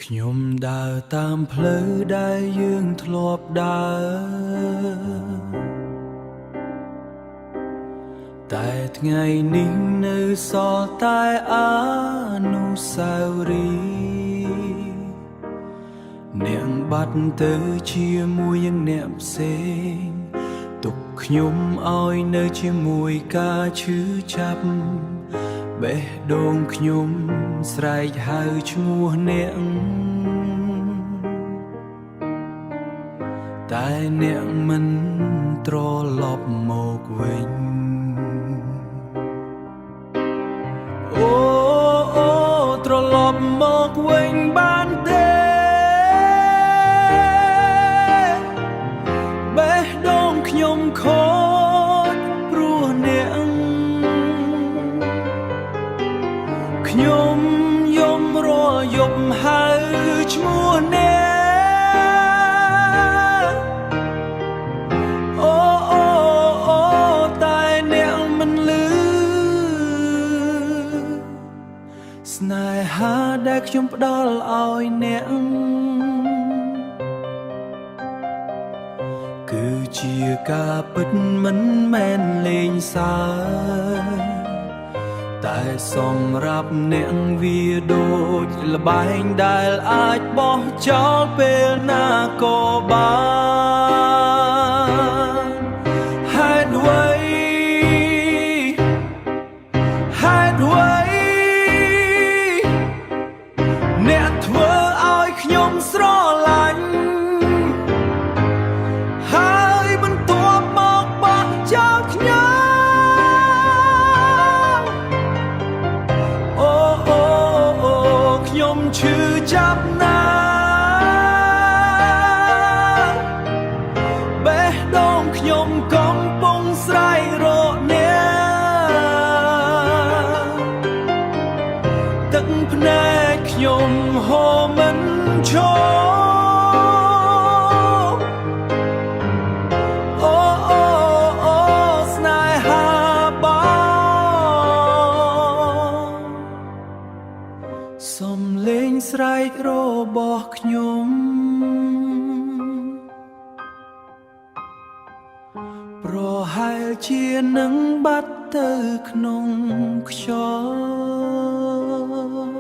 ខ្ញុំដើរតាមផ្លូវដែលយើងធ្លាប់ដើរតែថ្ងៃនេះនៅសល់តែអនុស្សាវរីយ៍អ្នកបាត់ទៅជាមួយនឹងអ្នកផ្សេងទុកខ្ញុំឲ្យនៅជាមួយការឈឺចាប់បេះដូងខ្ញុំស្រែកហៅឈ្មោះអ្នកតែអ្នកមិនត្រឡប់មកវិញអូត្រឡប់មកវិញបានទេបេះដូងខ្ញុំខូចព្រោះអ្នកខ្ញុំយំរាល់យប់ហៅឈ្មោះអ្នកអូតែអ្នកមិនឮស្នេហាដែលខ្ញុំផ្ដល់ឲ្យអ្នកគឺជាការពិតមិនមែនលេងសើចតែសម្រាប់អ្នកវាដូចល្បែងដែលអាចបោះចោលពេលណាក៏បានហេតុអ្វីអ្នកធ្វើឲ្យខ្ញុំស្រឡាញ់ហើយបន្ទាប់មកបោះចោលខ្ញុំខ្ញុំឈឺចាប់ណាស់បេះដូងខ្ញុំកំពុងស្រែករកអ្នកទឹកភ្នែកខ្ញុំហូរមិនឈប់ស្នេហាបងសំឡេងស្រែករបស់ខ្ញុំប្រហែលជានឹងបាត់ទៅក្នុងខ្យល់